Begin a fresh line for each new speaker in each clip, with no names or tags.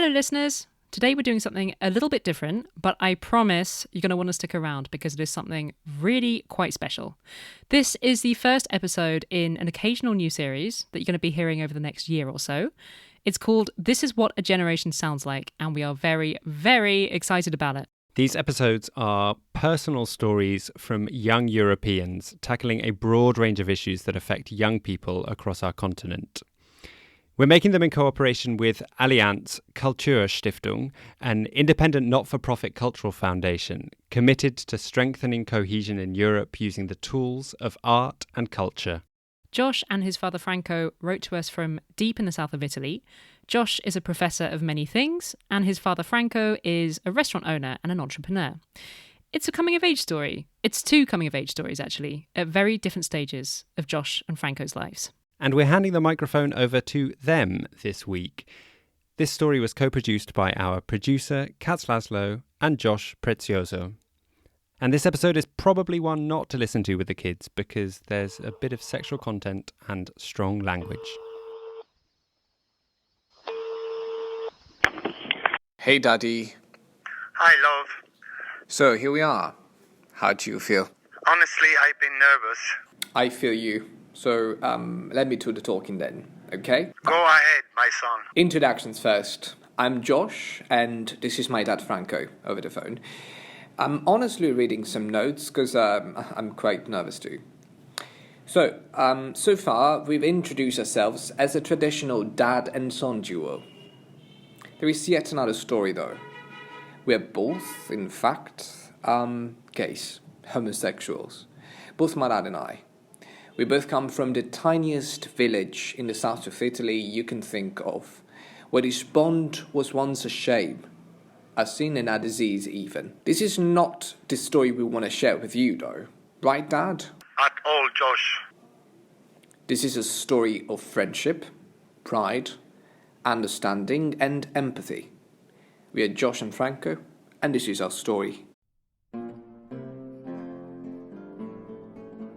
Hello listeners! Today we're doing something a little bit different, but I promise you're going to want to stick around because it is something really quite special. This is the first episode in an occasional new series that you're going to be hearing over the next year or so. It's called This Is What a Generation Sounds Like, and we are very, very excited about it.
These episodes are personal stories from young Europeans tackling a broad range of issues that affect young people across our continent. We're making them in cooperation with Allianz Kulturstiftung, an independent not-for-profit cultural foundation committed to strengthening cohesion in Europe using the tools of art and culture.
Josh and his father Franco wrote to us from deep in the south of Italy. Josh is a professor of many things, and his father Franco is a restaurant owner and an entrepreneur. It's a coming-of-age story. It's two coming-of-age stories, actually, at very different stages of Josh and Franco's lives.
And we're handing the microphone over to them this week. This story was co-produced by our producer, Katz, Laszlo, and Josh Prezioso. And this episode is probably one not to listen to with the kids because there's a bit of sexual content and strong language.
Hey, Daddy.
Hi, love.
So, here we are. How do you feel?
Honestly, I've been nervous.
I feel you. So, let me do the talking then, okay?
Go ahead, my son.
Introductions first. I'm Josh, and this is my dad, Franco, over the phone. I'm honestly reading some notes because I'm quite nervous too. So, so far, we've introduced ourselves as a traditional dad and son duo. There is yet another story, though. We're both, in fact, gays, homosexuals. Both my dad and I. We both come from the tiniest village in the south of Italy you can think of, where this bond was once a shame, a sin and a disease even. This is not the story we want to share with you, though. Right, Dad?
At all, Josh.
This is a story of friendship, pride, understanding, and empathy. We are Josh and Franco, and this is our story.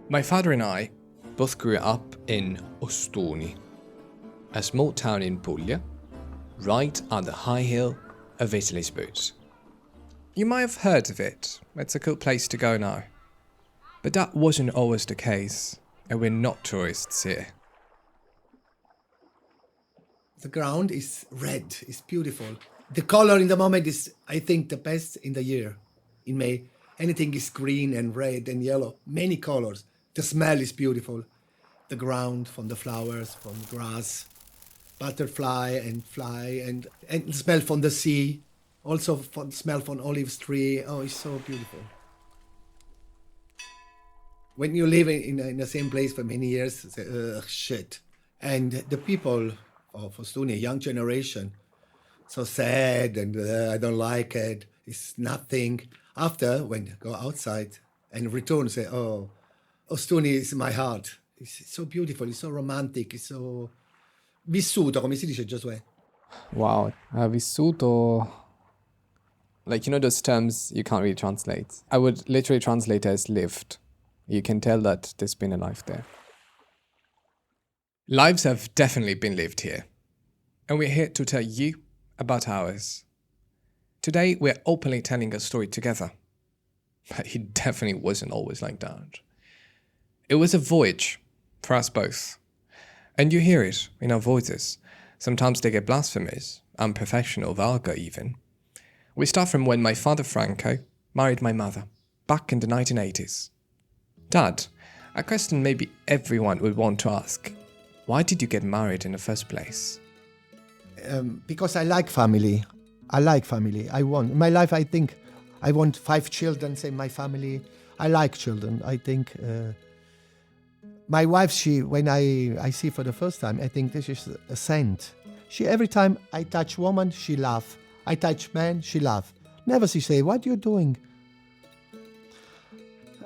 My father and I both grew up in Ostuni, a small town in Puglia, right on the high hill of Italy's boots. You might have heard of it. It's a cool place to go now. But that wasn't always the case, and we're not tourists here.
The ground is red, it's beautiful. The color in the moment is, I think, the best in the year. In May, anything is green and red and yellow, many colors. The smell is beautiful. The ground from the flowers, from the grass, butterfly and fly, and the smell from the sea. Also from smell from olive tree. Oh, it's so beautiful. When you live in the same place for many years, you say, ugh, shit. And the people of Ostuni, young generation, so sad and I don't like it. It's nothing. After, when you go outside and return, say, oh, Ostuni is my heart. It's so beautiful, it's so romantic, it's so vissuto, come si dice, Giosuè?
Wow, vissuto, like, you know those terms you can't really translate. I would literally translate as lived. You can tell that there's been a life there. Lives have definitely been lived here, and we're here to tell you about ours. Today, we're openly telling a story together, but it definitely wasn't always like that. It was a voyage for us both, and you hear it in our voices. Sometimes they get blasphemous, unprofessional, vulgar even. We start from when my father Franco married my mother, back in the 1980s. Dad, a question maybe everyone would want to ask. Why did you get married in the first place?
Because I like family. I like family. In my life, I think I want 5 children, say my family. I like children. I think my wife, when I see for the first time, I think this is a saint. Every time I touch woman, she laugh. I touch man, she laugh. Never she say, what you doing?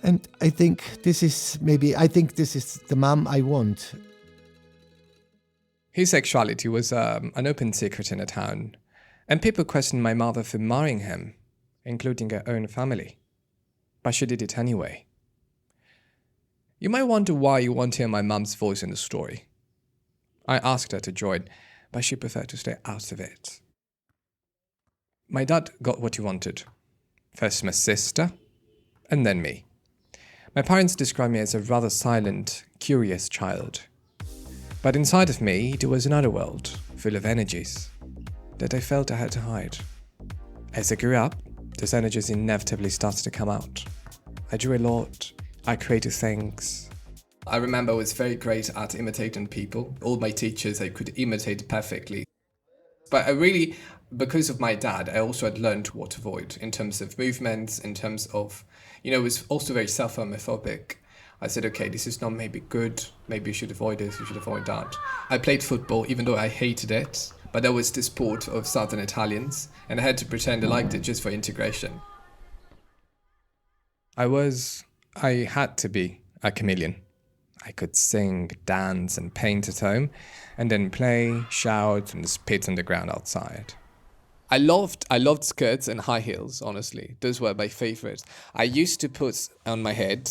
And I think this is the mom I want.
His sexuality was an open secret in the town, and people questioned my mother for marrying him, including her own family. But she did it anyway. You might wonder why you won't hear my mum's voice in the story. I asked her to join, but she preferred to stay out of it. My dad got what he wanted. First my sister, and then me. My parents describe me as a rather silent, curious child. But inside of me, there was another world, full of energies, that I felt I had to hide. As I grew up, those energies inevitably started to come out. I drew a lot, I created things. I remember I was very great at imitating people. All my teachers I could imitate perfectly. But I really, because of my dad, I also had learned what to avoid in terms of movements, in terms of, it was also very self-homophobic. I said, okay, this is not maybe good, maybe you should avoid this, you should avoid that. I played football, even though I hated it, but that was the sport of Southern Italians, and I had to pretend I liked it just for integration. I had to be a chameleon. I could sing, dance, and paint at home, and then play, shout, and spit on the ground outside. I loved skirts and high heels, honestly. Those were my favorites. I used to put on my head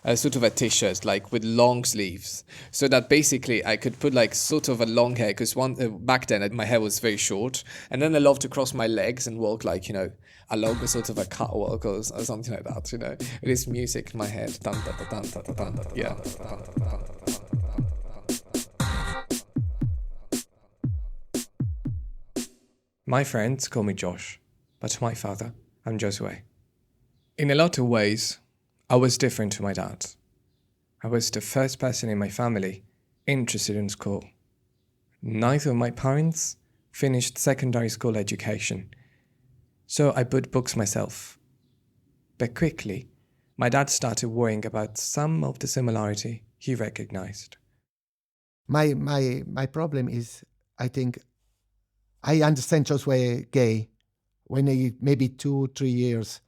a sort of a t-shirt, like with long sleeves, so that basically I could put like sort of a long hair, because back then my hair was very short, and then I loved to cross my legs and walk like, along a sort of a catwalk or something like that, With this music in my head. Dun, dun, dun, dun, dun, dun, dun, yeah. My friends call me Josh, but to my father, I'm Josue. In a lot of ways, I was different to my dad. I was the first person in my family interested in school. Neither of my parents finished secondary school education, so I bought books myself. But quickly, my dad started worrying about some of the similarity he recognized.
My problem is, I think, I understand Josue gay when he maybe 2-3 years.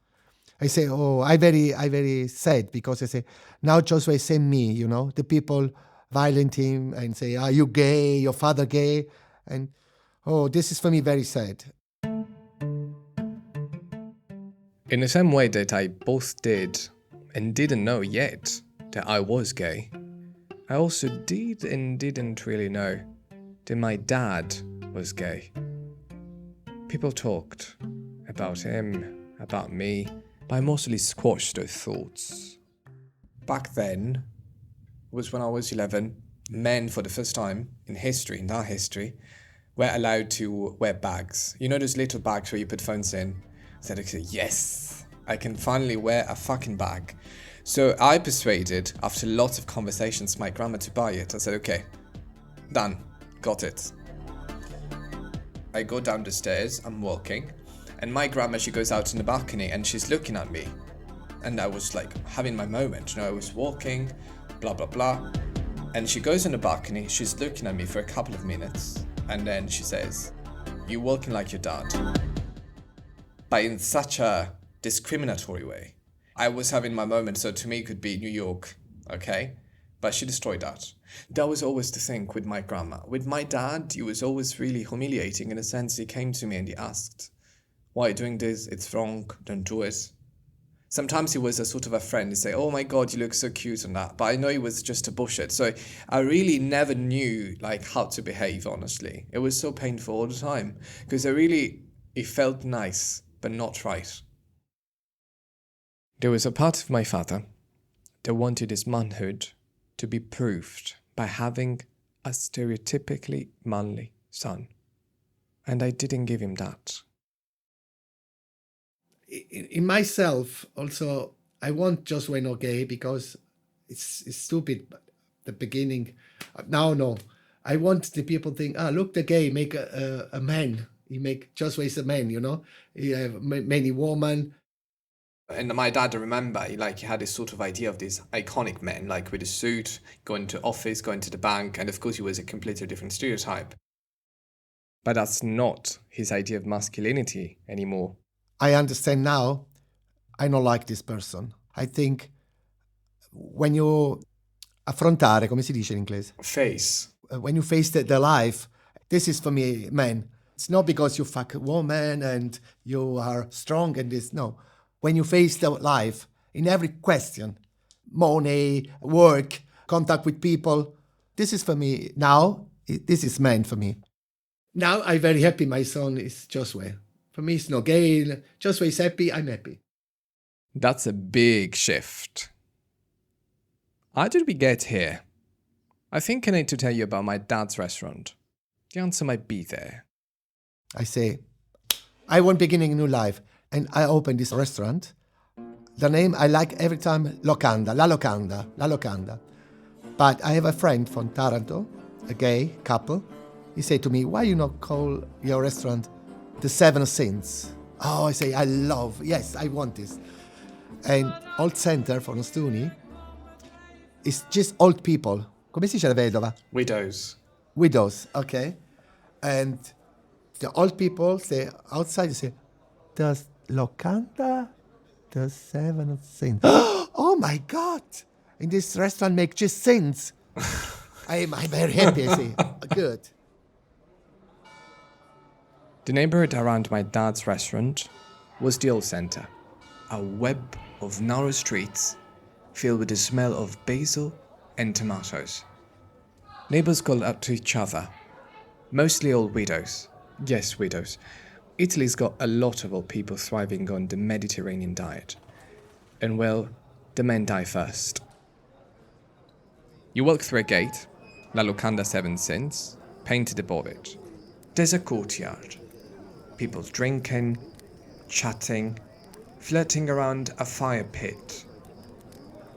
I say, I very sad, because I say, now Josue send me, the people violent him and say, are you gay, your father gay? And, this is for me very sad.
In the same way that I both did and didn't know yet that I was gay, I also did and didn't really know that my dad was gay. People talked about him, about me, but I mostly squashed those thoughts. Back then, was when I was 11, men for the first time in our history, were allowed to wear bags. Those little bags where you put phones in? I said, yes, I can finally wear a fucking bag. So I persuaded, after lots of conversations, my grandma to buy it. I said, okay, done, got it. I go down the stairs, I'm walking, and my grandma, she goes out in the balcony and she's looking at me. And I was like having my moment, I was walking, blah, blah, blah. And she goes on the balcony, she's looking at me for a couple of minutes. And then she says, you're walking like your dad. But in such a discriminatory way. I was having my moment, so to me it could be New York, okay? But she destroyed that. That was always the thing with my grandma. With my dad, he was always really humiliating in a sense. He came to me and he asked, why are you doing this? It's wrong, don't do it. Sometimes he was a sort of a friend. He'd say, oh my God, you look so cute and that. But I know he was just a bullshit. So I really never knew how to behave, honestly. It was so painful all the time. Because it felt nice, but not right. There was a part of my father that wanted his manhood to be proved by having a stereotypically manly son. And I didn't give him that.
In myself, also, I want Josue not gay because it's stupid at the beginning. Now, no. I want the people think, look, the gay make a man. He make Josue is a man, He have many women.
And my dad, I remember, he had this sort of idea of this iconic man, with a suit, going to office, going to the bank, and of course he was a completely different stereotype. But that's not his idea of masculinity anymore.
I understand now, I don't like this person. I think when you affrontare, come si dice in inglese?
Face.
When you face the life, this is for me, man. It's not because you fuck a woman and you are strong and this, no. When you face the life, in every question, money, work, contact with people, this is for me now, this is man for me. Now I'm very happy my son is Josue. For me, it's no gain. Just when he's happy, I'm happy.
That's a big shift. How did we get here? I think I need to tell you about my dad's restaurant. The answer might be there.
I say, I want beginning a new life. And I open this restaurant. The name I like every time, Locanda, La Locanda, La Locanda. But I have a friend from Taranto, a gay couple. He said to me, why you not call your restaurant The Seven Sins? Oh, I say, yes, I want this. And Old Center for Ostuni is just old people. Come si dice la vedova?
Widows.
Widows, okay. And the old people say outside, they say, does Locanda the Seven Sins? Oh my God! In this restaurant make just sins. I'm very happy, I say. Good.
The neighborhood around my dad's restaurant was the old center, a web of narrow streets filled with the smell of basil and tomatoes. Neighbors called out to each other, mostly old widows. Yes, widows. Italy's got a lot of old people thriving on the Mediterranean diet. And well, the men die first. You walk through a gate, La Locanda Seven Sins, painted above it. There's a courtyard. People drinking, chatting, flirting around a fire pit.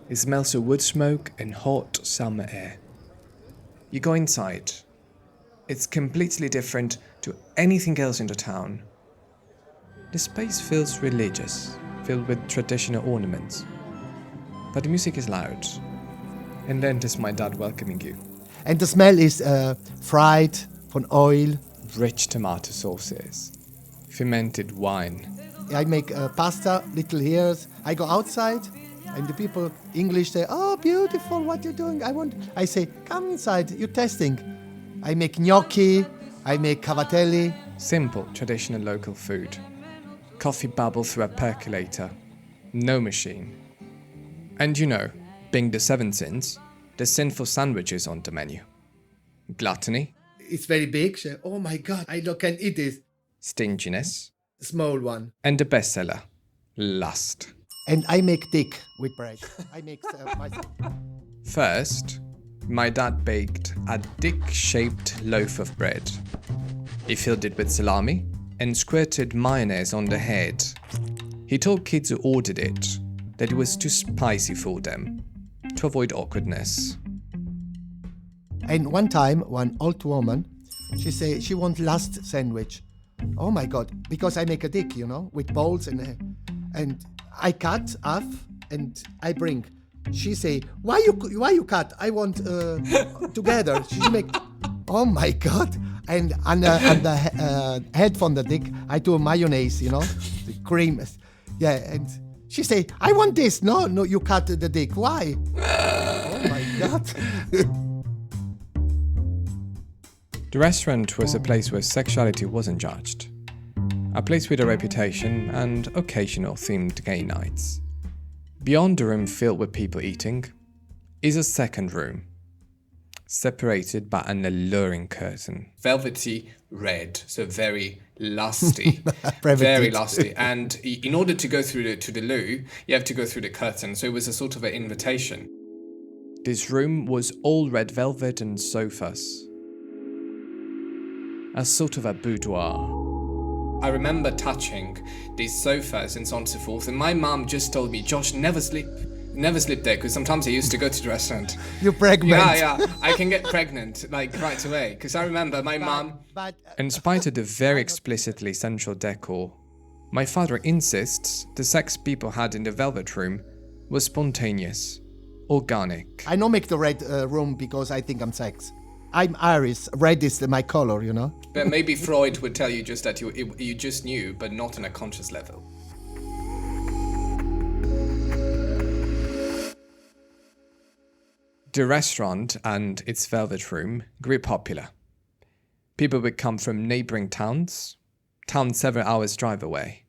It smells of wood smoke and hot summer air. You go inside. It's completely different to anything else in the town. The space feels religious, filled with traditional ornaments. But the music is loud. And then there's my dad welcoming you.
And the smell is fried from oil.
Rich tomato sauces, fermented wine.
I make pasta, little ears. I go outside, and the people English say, "Oh, beautiful! What you doing?" I say, "Come inside. You're testing." I make gnocchi. I make cavatelli.
Simple, traditional local food. Coffee bubble through a percolator. No machine. And you know, being the Seven Sins, there's sinful sandwiches on the menu. Gluttony.
It's very big. Say, oh my God, I can eat this.
Stinginess.
Small one.
And the bestseller, lust.
And I make dick with bread. I make myself.
First, my dad baked a dick-shaped loaf of bread. He filled it with salami and squirted mayonnaise on the head. He told kids who ordered it that it was too spicy for them, to avoid awkwardness.
And one time, one old woman, she say she want last sandwich. Oh my God, because I make a dick, with balls and I cut half and I bring. She say, why you cut? I want together. She make, oh my God. And on the head from the dick, I do mayonnaise, the cream. Yeah, and she say, I want this. No, you cut the dick. Why? Oh my God.
The restaurant was a place where sexuality wasn't judged. A place with a reputation and occasional themed gay nights. Beyond the room filled with people eating is a second room, separated by an alluring curtain. Velvety red, so very lusty. Very lusty. And in order to go through to the loo, you have to go through the curtain, so it was a sort of an invitation. This room was all red velvet and sofas. A sort of a boudoir. I remember touching these sofas and so on and so forth, and my mum just told me, Josh, never sleep there, because sometimes I used to go to the restaurant.
You're pregnant.
Yeah, I can get pregnant, right away, because I remember my mum... In spite of the very explicitly sensual decor, my father insists the sex people had in the velvet room was spontaneous, organic.
I don't make the red room because I think I'm sex. I'm Irish. Red is my color,
But maybe Freud would tell you just that you just knew, but not on a conscious level. The restaurant and its velvet room grew popular. People would come from neighboring towns several hours drive away.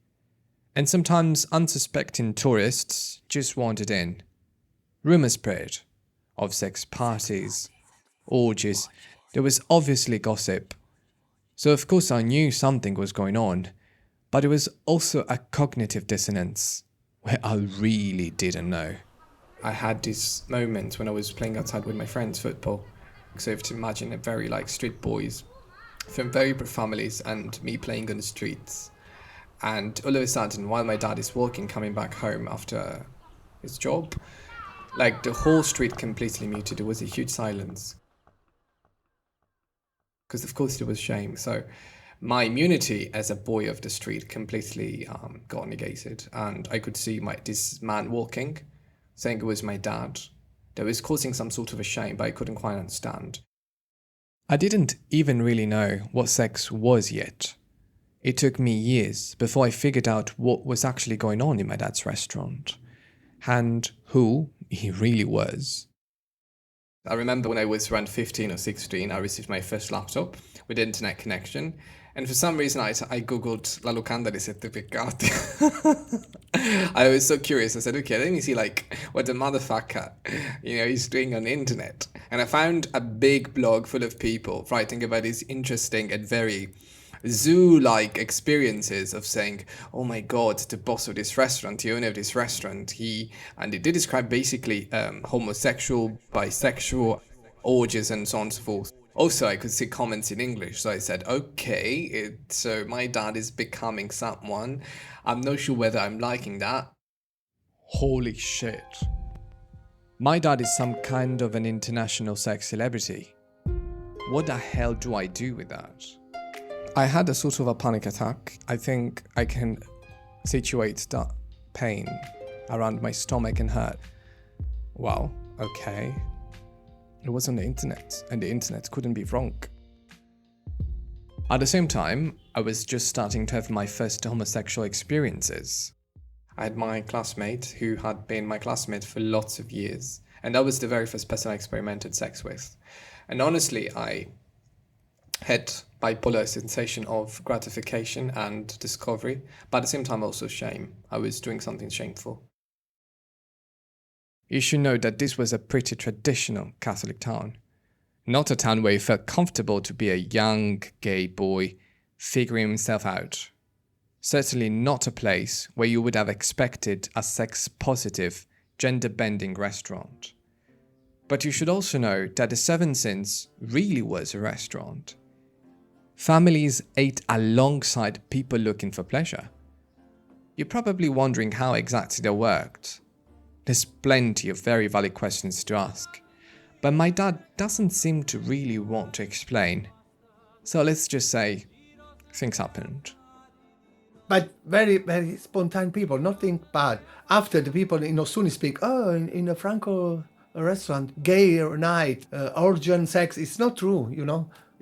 And sometimes unsuspecting tourists just wandered in. Rumors spread of sex parties, orgies. There was obviously gossip. So of course I knew something was going on, But it was also a cognitive dissonance where I really didn't know. I had this moment when I was playing outside with my friends football. So you have to imagine a very street boys from very poor families and me playing on the streets. And all of a sudden, while my dad is walking, coming back home after his job, the whole street completely muted. There was a huge silence. Because of course there was shame. So my immunity as a boy of the street completely got negated. And I could see this man walking, saying it was my dad. That was causing some sort of a shame, but I couldn't quite understand. I didn't even really know what sex was yet. It took me years before I figured out what was actually going on in my dad's restaurant and who he really was. I remember when I was around 15 or 16, I received my first laptop with internet connection. And for some reason, I googled La Locanda di Certificati. I was so curious. I said, okay, let me see what the motherfucker, is doing on the internet. And I found a big blog full of people writing about these interesting and very zoo-like experiences of saying, oh my God, the boss of this restaurant, the owner of this restaurant, and they did describe basically homosexual, bisexual, orgies and so on and so forth. Also, I could see comments in English, so I said, okay, so my dad is becoming someone. I'm not sure whether I'm liking that. Holy shit. My dad is some kind of an international sex celebrity. What the hell do I do with that? I had a sort of a panic attack. I think I can situate that pain around my stomach and heart. Wow, okay. It was on the internet, and the internet couldn't be wrong. At the same time, I was just starting to have my first homosexual experiences. I had my classmate who had been my classmate for lots of years, and that was the very first person I experimented sex with. And honestly, I had bipolar sensation of gratification and discovery, but at the same time also shame. I was doing something shameful. You should know that this was a pretty traditional Catholic town. Not a town where you felt comfortable to be a young gay boy figuring himself out. Certainly not a place where you would have expected a sex-positive, gender-bending restaurant. But you should also know that the Seven Sins really was a restaurant. Families ate alongside people looking for pleasure. You're probably wondering how exactly that worked. There's plenty of very valid questions to ask, but my dad doesn't seem to really want to explain. So let's just say, things happened.
But very, very spontaneous people, nothing bad. After the people, soon speak, in a Franco restaurant, gay night, orgy sex. It's not true,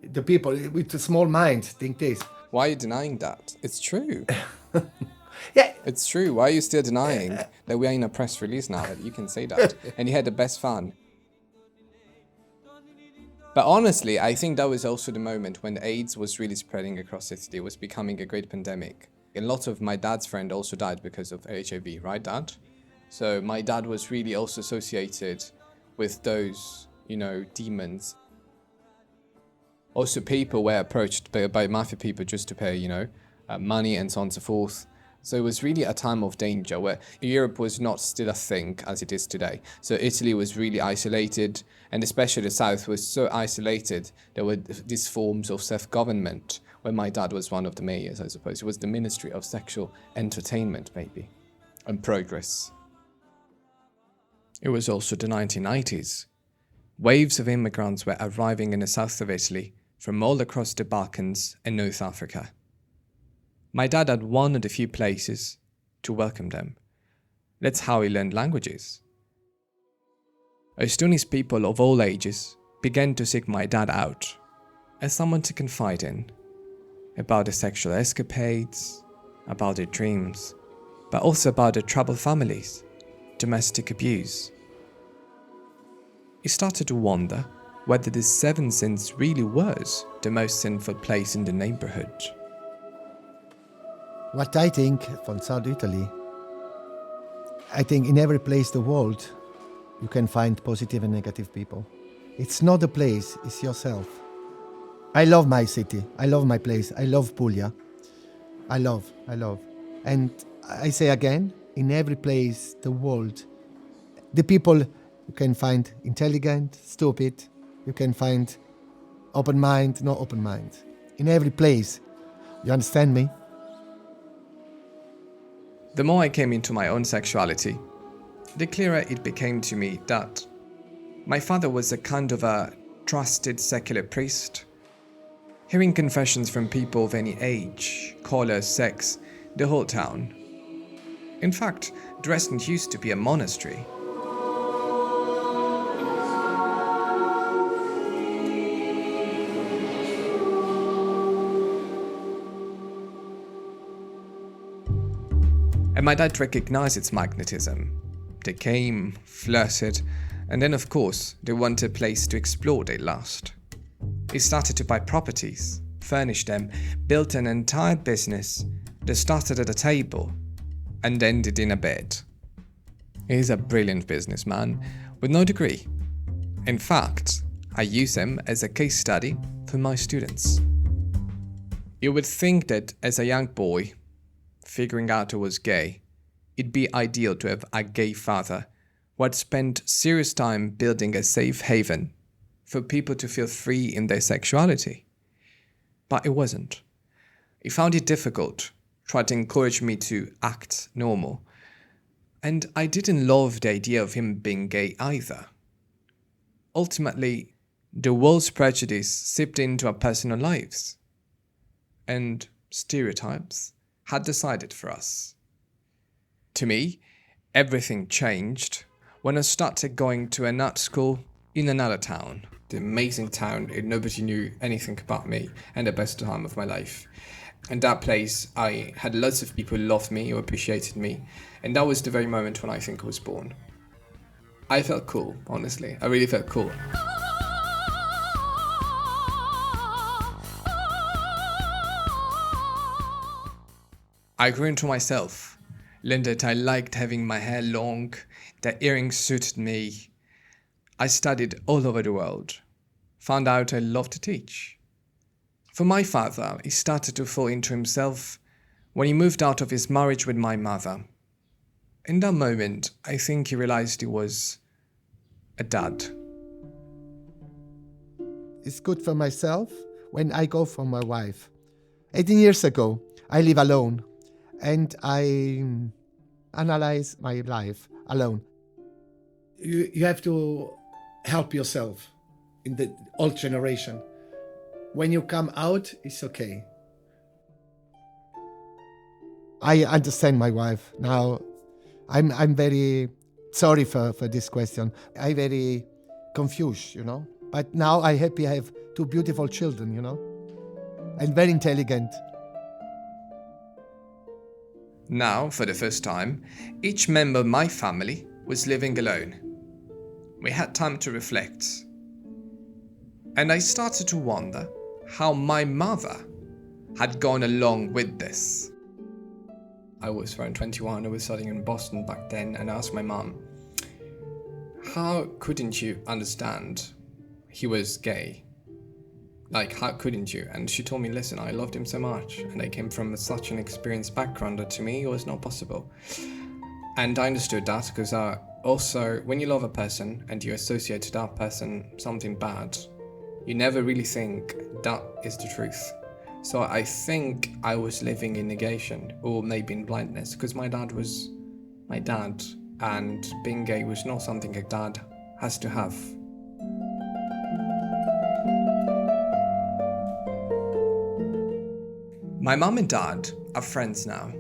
The people with a small mind think this.
Why are you denying that? It's true.
Yeah.
It's true. Why are you still denying that we are in a press release now that you can say that? And you had the best fun. But honestly, I think that was also the moment when AIDS was really spreading across Italy. It was becoming a great pandemic. A lot of my dad's friends also died because of HIV, right, Dad? So my dad was really also associated with those, demons. Also, people were approached by mafia people just to pay, money and so on and so forth. So it was really a time of danger where Europe was not still a thing as it is today. So Italy was really isolated, and especially the South was so isolated. There were these forms of self-government where my dad was one of the mayors, I suppose. It was the Ministry of Sexual Entertainment, maybe, and Progress. It was also the 1990s. Waves of immigrants were arriving in the south of Italy from all across the Balkans and North Africa. My dad had one of the few places to welcome them. That's how he learned languages. Estonian people of all ages began to seek my dad out as someone to confide in, about their sexual escapades, about their dreams, but also about their troubled families, domestic abuse. He started to wonder whether the Seven Sins really was the most sinful place in the neighborhood.
What I think from South Italy, I think in every place in the world, you can find positive and negative people. It's not a place, it's yourself. I love my city, I love my place, I love Puglia. I love. And I say again, in every place, the world, the people you can find intelligent, stupid, you can find open mind, no open mind. In every place. You understand me?
The more I came into my own sexuality, the clearer it became to me that my father was a kind of a trusted secular priest. Hearing confessions from people of any age, colour, sex, the whole town. In fact, Dresden used to be a monastery. And my dad recognized its magnetism. They came, flirted, and then of course they wanted a place to explore their lust. He started to buy properties, furnish them, built an entire business that started at a table and ended in a bed. He's a brilliant businessman with no degree. In fact, I use him as a case study for my students. You would think that as a young boy, figuring out I was gay, it'd be ideal to have a gay father who had spent serious time building a safe haven for people to feel free in their sexuality. But it wasn't. He found it difficult, tried to encourage me to act normal. And I didn't love the idea of him being gay either. Ultimately, the world's prejudice seeped into our personal lives. And stereotypes had decided for us. To me, everything changed when I started going to an art school in another town. The amazing town, nobody knew anything about me, and the best time of my life. And that place, I had lots of people who loved me, who appreciated me, and that was the very moment when I think I was born. I felt cool, honestly. I really felt cool. I grew into myself, learned that I liked having my hair long, that earrings suited me. I studied all over the world, found out I loved to teach. For my father, he started to fall into himself when he moved out of his marriage with my mother. In that moment, I think he realized he was a dad.
It's good for myself when I go for my wife. 18 years ago, I live alone. And I analyze my life alone. You have to help yourself in the old generation. When you come out, it's okay. I understand my wife now. I'm very sorry for this question. I'm very confused, But now I'm happy I have two beautiful children, and very intelligent.
Now, for the first time, each member of my family was living alone. We had time to reflect. And I started to wonder how my mother had gone along with this. I was around 21, I was studying in Boston back then, and I asked my mom, how couldn't you understand he was gay? Like, how couldn't you? And she told me, listen, I loved him so much, and I came from such an experienced background that to me it was not possible. And I understood that because also, when you love a person and you associate to that person something bad, you never really think that is the truth. So I think I was living in negation, or maybe in blindness, because my dad was my dad, and being gay was not something a dad has to have. My mom and dad are friends now.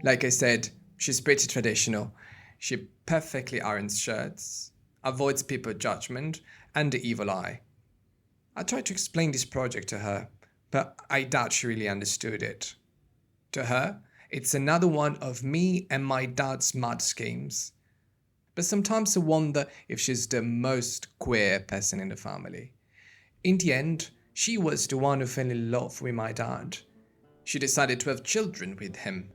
Like I said, she's pretty traditional. She perfectly irons shirts, avoids people's judgment and the evil eye. I tried to explain this project to her, but I doubt she really understood it. To her, it's another one of me and my dad's mad schemes. But sometimes I wonder if she's the most queer person in the family. In the end, she was the one who fell in love with my dad. She decided to have children with him.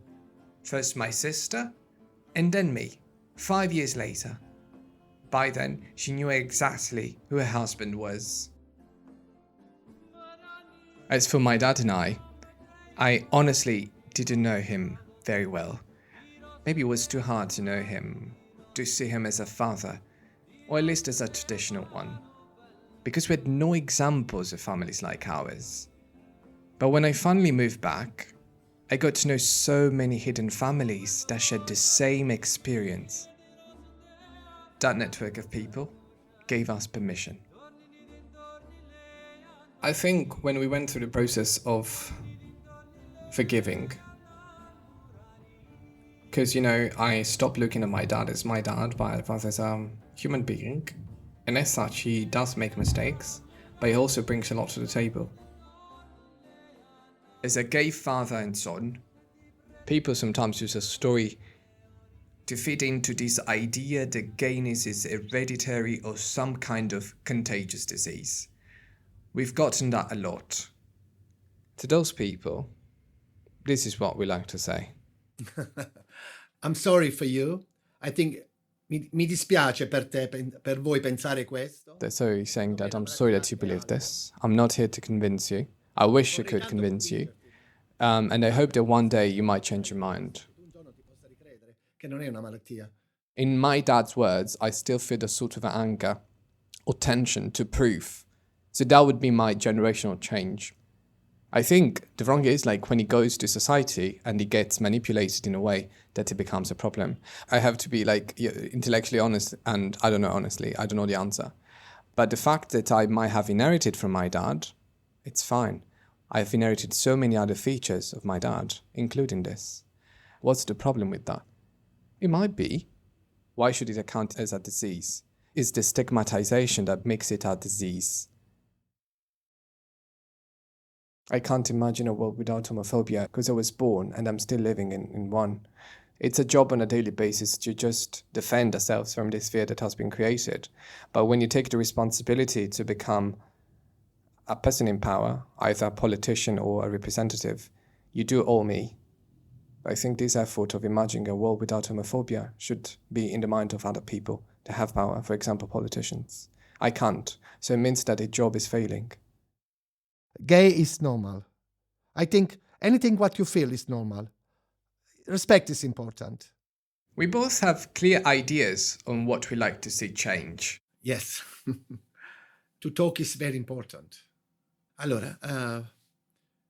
First my sister, and then me, 5 years later. By then, she knew exactly who her husband was. As for my dad and I honestly didn't know him very well. Maybe it was too hard to know him, to see him as a father, or at least as a traditional one, because we had no examples of families like ours. But when I finally moved back, I got to know so many hidden families that shared the same experience. That network of people gave us permission. I think when we went through the process of forgiving, because, I stopped looking at my dad as my dad, but as a human being, and as such, he does make mistakes, but he also brings a lot to the table. As a gay father and son, people sometimes use a story to fit into this idea that gayness is hereditary or some kind of contagious disease. We've gotten that a lot. To those people, this is what we like to say.
I'm sorry for you. I think mi dispiace per te, per voi pensare questo.
So he's saying that I'm sorry that you believe this. I'm not here to convince you. I wish I could convince you. And I hope that one day you might change your mind.
Che non è una malattia.
In my dad's words, I still feel a sort of anger or tension to prove. So that would be my generational change. I think the wrong is like when he goes to society and he gets manipulated in a way that it becomes a problem. I have to be intellectually honest, and I don't know the answer. But the fact that I might have inherited from my dad, it's fine. I've inherited so many other features of my dad, including this. What's the problem with that? It might be. Why should it account as a disease? It's the stigmatization that makes it a disease. I can't imagine a world without homophobia because I was born and I'm still living in one. It's a job on a daily basis to just defend ourselves from this fear that has been created. But when you take the responsibility to become a person in power, either a politician or a representative, you do owe me. I think this effort of imagining a world without homophobia should be in the mind of other people that have power, for example, politicians. I can't, so it means that a job is failing.
Gay is normal. I think anything what you feel is normal. Respect is important.
We both have clear ideas on what we like to see change.
Yes. To talk is very important. Allora,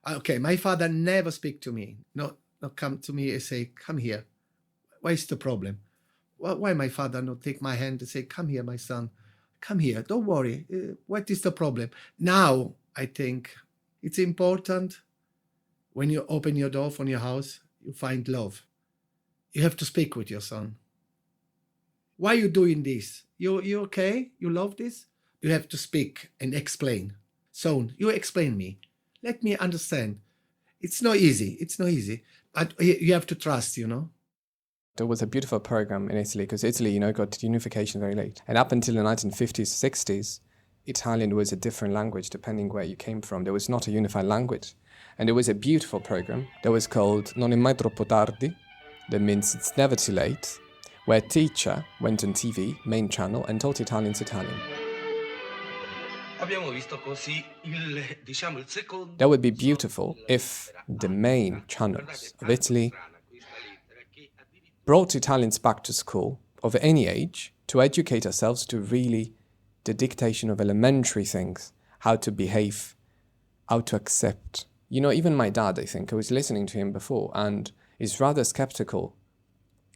okay, my father never speak to me. Not come to me and say, come here. What is the problem? Why my father not take my hand and say, come here, my son. Come here, don't worry. What is the problem? Now, I think it's important when you open your door from your house, you find love. You have to speak with your son. Why are you doing this? You okay? You love this? You have to speak and explain. Son, you explain me. Let me understand. It's not easy. But you have to trust,
There was a beautiful program in Italy, because Italy, got unification very late. And up until the 1950s, 60s, Italian was a different language depending where you came from. There was not a unified language. And there was a beautiful program that was called Non è mai troppo tardi. That means it's never too late, where a teacher went on TV, main channel, and taught Italians Italian. That would be beautiful if the main channels of Italy brought Italians back to school of any age to educate ourselves to really the dictation of elementary things, how to behave, how to accept. Even my dad, I think, I was listening to him before, and is rather skeptical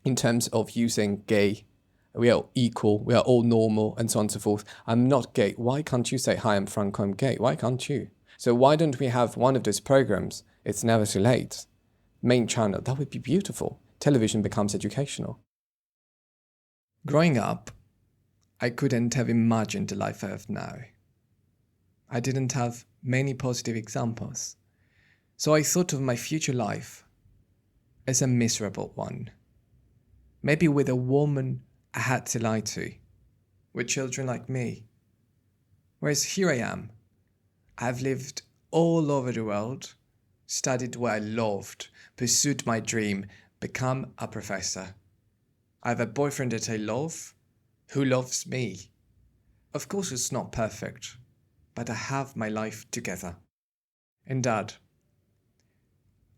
in terms of using gay. We are equal, we are all normal, and so on and so forth. I'm not gay. Why can't you say, hi, I'm Franco, I'm gay? Why can't you? So why don't we have one of those programs, It's Never Too Late, main channel? That would be beautiful. Television becomes educational. Growing up, I couldn't have imagined the life I have now. I didn't have many positive examples. So I thought of my future life as a miserable one. Maybe with a woman I had to lie to, with children like me. Whereas here I am. I've lived all over the world, studied what I loved, pursued my dream, become a professor. I have a boyfriend that I love, who loves me. Of course it's not perfect, but I have my life together. And Dad,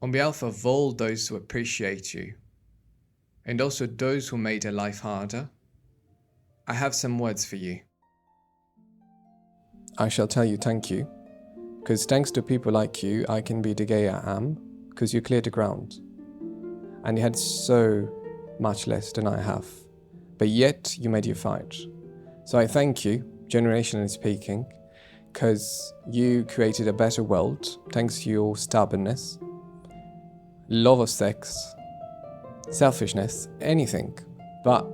On behalf of all those who appreciate you, and also those who made your life harder, I have some words for you. I shall tell you thank you, because thanks to people like you, I can be the gay I am, because you cleared the ground. And you had so much less than I have, but yet you made your fight. So I thank you, generationally speaking, because you created a better world thanks to your stubbornness, love of sex, selfishness, anything. But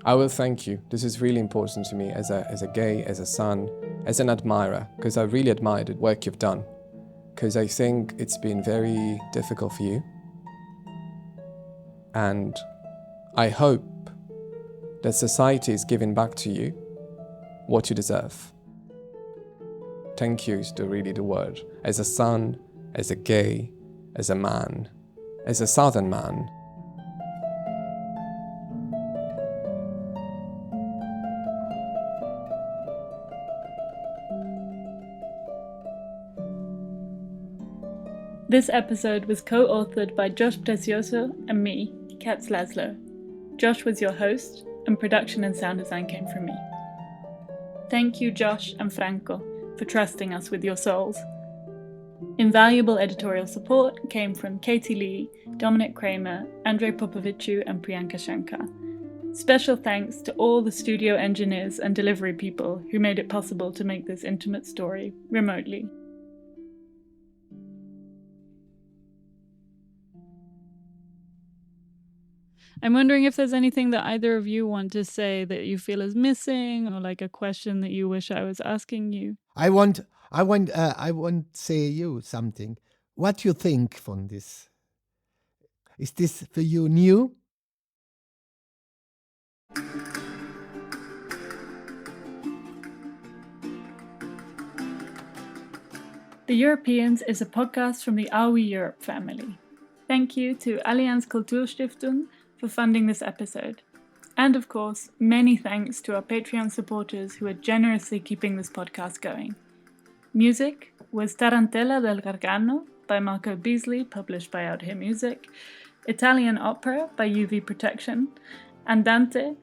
I will thank you. This is really important to me as a gay, as a son, as an admirer, because I really admire the work you've done, because I think it's been very difficult for you. And I hope that society is giving back to you what you deserve. Thank you is really the word. As a son, as a gay, as a man, as a southern man.
This episode was co-authored by Josh Prezioso and me, Katz Laszlo. Josh was your host, and production and sound design came from me. Thank you, Josh and Franco, for trusting us with your souls. Invaluable editorial support came from Katy, Dominic, Kraemer, Andrei, Popoviciu, and Priyanka Shankar. Special thanks to all the studio engineers and delivery people who made it possible to make this intimate story remotely. I'm wondering if there's anything that either of you want to say that you feel is missing, or like a question that you wish I was asking you.
I want say you something. What you think from this? Is this for you new?
The Europeans is a podcast from the Are We Europe family. Thank you to Allianz Kulturstiftung for funding this episode. And of course, many thanks to our Patreon supporters who are generously keeping this podcast going. Music was Tarantella del Gargano by Marco Beasley, published by Out Here Music, Italian Opera by UV Protection, Andante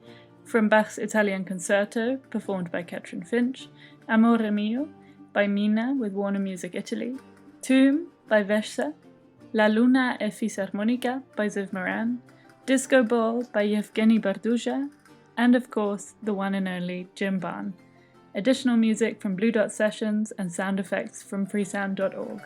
from Bach's Italian Concerto, performed by Katrin Finch, Amore Mio by Mina with Warner Music Italy, Tomb by Vesha, La Luna e Fisarmonica by Ziv Moran, Disco Ball by Yevgeny Barduja, and of course, the one and only Jim Barn. Additional music from Blue Dot Sessions and sound effects from freesound.org.